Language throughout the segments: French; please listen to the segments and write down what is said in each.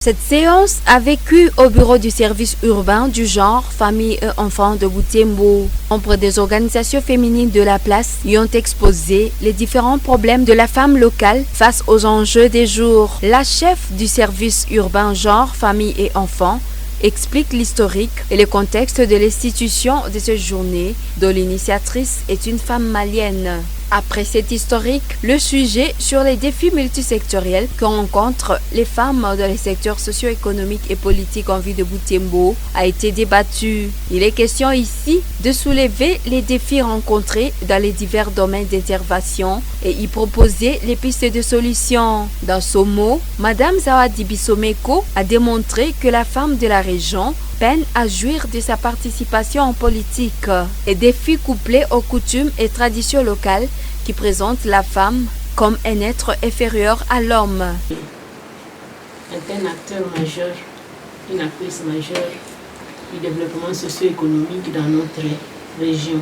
Cette séance a vécu au bureau du service urbain du genre Famille et Enfants de Butembo. Membres des organisations féminines de la place y ont exposé les différents problèmes de la femme locale face aux enjeux des jours. La chef du service urbain genre Famille et Enfants explique l'historique et le contexte de l'institution de cette journée, dont l'initiatrice est une femme malienne. Après cet historique, le sujet sur les défis multisectoriels que rencontrent les femmes dans les secteurs socio-économiques et politiques en vue de Butembo a été débattu. Il est question ici de soulever les défis rencontrés dans les divers domaines d'intervention et y proposer les pistes de solutions. Dans ce mot, Madame Zawadi Bissomeko a démontré que la femme de la région peine à jouir de sa participation en politique. Les défis couplés aux coutumes et traditions locales qui présentent la femme comme un être inférieur à l'homme. Est un acteur majeur, une actrice majeure du développement socio-économique dans notre région.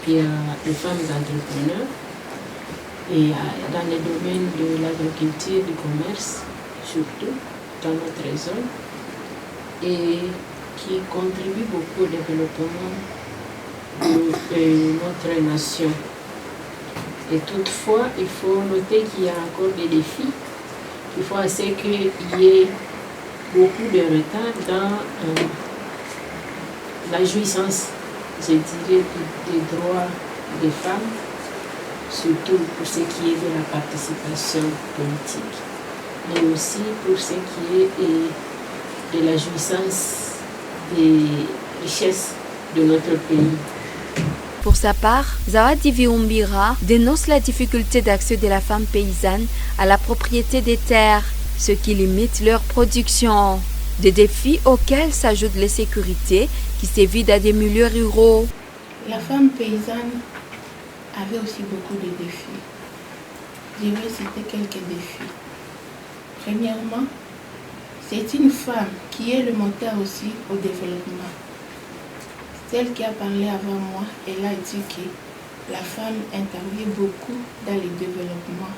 Il y a les femmes entrepreneurs et dans les domaines de l'agriculture, du commerce, surtout dans notre zone, et qui contribue beaucoup au développement de notre nation. Et toutefois, il faut noter qu'il y a encore des défis. Il faut assez qu'il y ait beaucoup de retard dans la jouissance, je dirais, des droits des femmes, surtout pour ce qui est de la participation politique, mais aussi pour ce qui est de la jouissance des richesses de notre pays. Pour sa part, Zawadi Viumbira dénonce la difficulté d'accès de la femme paysanne à la propriété des terres, ce qui limite leur production. Des défis auxquels s'ajoutent l'insécurité qui sévit dans des milieux ruraux. La femme paysanne avait aussi beaucoup de défis. Je vais citer quelques défis. Premièrement, c'est une femme qui est le moteur aussi au développement. Celle qui a parlé avant moi, elle a dit que la femme intervient beaucoup dans le développement.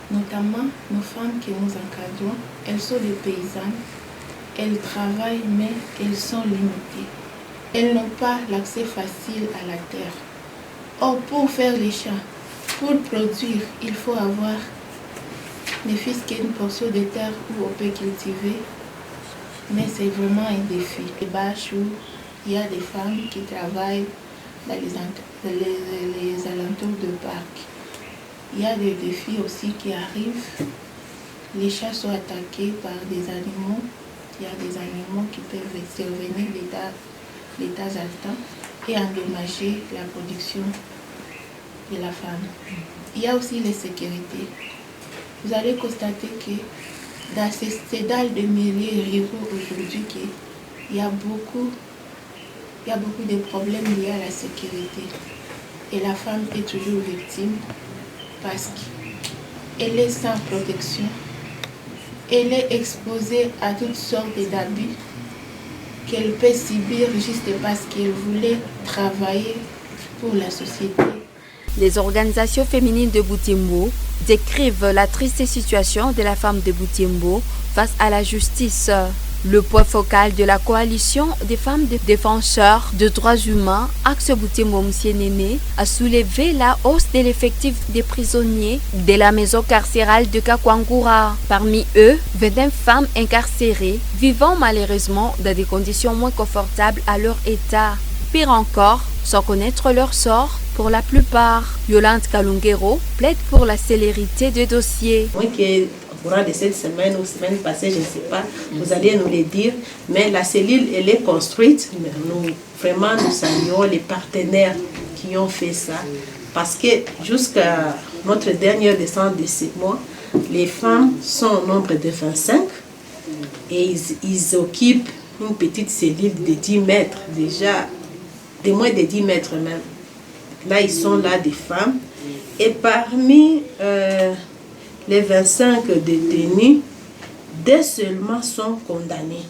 Notamment, nos femmes que nous encadrons, elles sont des paysannes, elles travaillent mais elles sont limitées. Elles n'ont pas l'accès facile à la terre. Or, pour faire les champs, pour produire, il faut avoir ne fût-ce qu'une portion de terre où on peut cultiver, mais c'est vraiment un défi. Les bâches où il y a des femmes qui travaillent dans les alentours de parcs. Il y a des défis aussi qui arrivent. Les chats sont attaqués par des animaux. Il y a des animaux qui peuvent survenir l'état altant et endommager la production de la femme. Il y a aussi les sécurités. Vous allez constater que dans ces dalles de milieux ruraux aujourd'hui, il y a beaucoup de problèmes liés à la sécurité. Et la femme est toujours victime parce qu'elle est sans protection. Elle est exposée à toutes sortes d'abus qu'elle peut subir juste parce qu'elle voulait travailler pour la société. Les organisations féminines de Butembo décrivent la triste situation de la femme de Butembo face à la justice. Le point focal de la coalition des femmes défenseurs de droits humains Axe Butembo Msienene a soulevé la hausse de l'effectif des prisonniers de la maison carcérale de Kakwangura. Parmi eux, 21 femmes incarcérées vivant malheureusement dans des conditions moins confortables à leur état. Pire encore, sans connaître leur sort pour la plupart. Yolande Kalungero plaide pour la célérité des dossiers. Au courant de cette semaine ou semaine passée, je ne sais pas, vous allez nous le dire, mais la cellule, elle est construite. Nous saluons les partenaires qui ont fait ça, parce que jusqu'à notre dernière descente de 6 mois, les femmes sont au nombre de 25 et ils occupent une petite cellule de 10 mètres, déjà de moins de 10 mètres même. Là, ils sont là des femmes. Et parmi les 25 détenus, 2 seulement sont condamnés.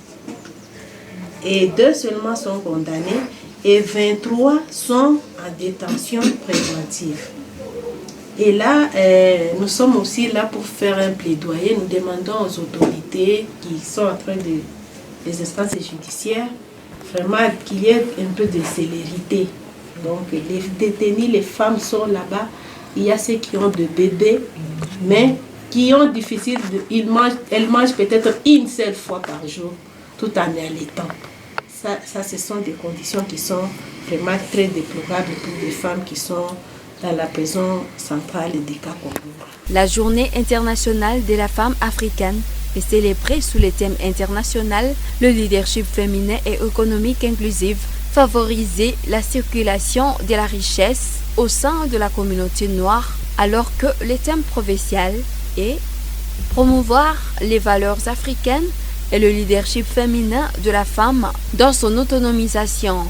Et 2 seulement sont condamnés et 23 sont en détention préventive. Et là, nous sommes aussi là pour faire un plaidoyer. Nous demandons aux autorités qui sont en train des instances judiciaires, vraiment qu'il y ait un peu de célérité. Donc les détenus, les femmes sont là-bas. Il y a ceux qui ont des bébés, mais qui ont difficile, elles mangent peut-être une seule fois par jour, tout en allaitant. Ça, ce sont des conditions qui sont vraiment très déplorables pour les femmes qui sont dans la prison centrale de Kakoboura. La Journée internationale de la femme africaine est célébrée sous le thème international le leadership féminin et économique inclusif, favoriser la circulation de la richesse au sein de la communauté noire, alors que le thème provincial est promouvoir les valeurs africaines et le leadership féminin de la femme dans son autonomisation.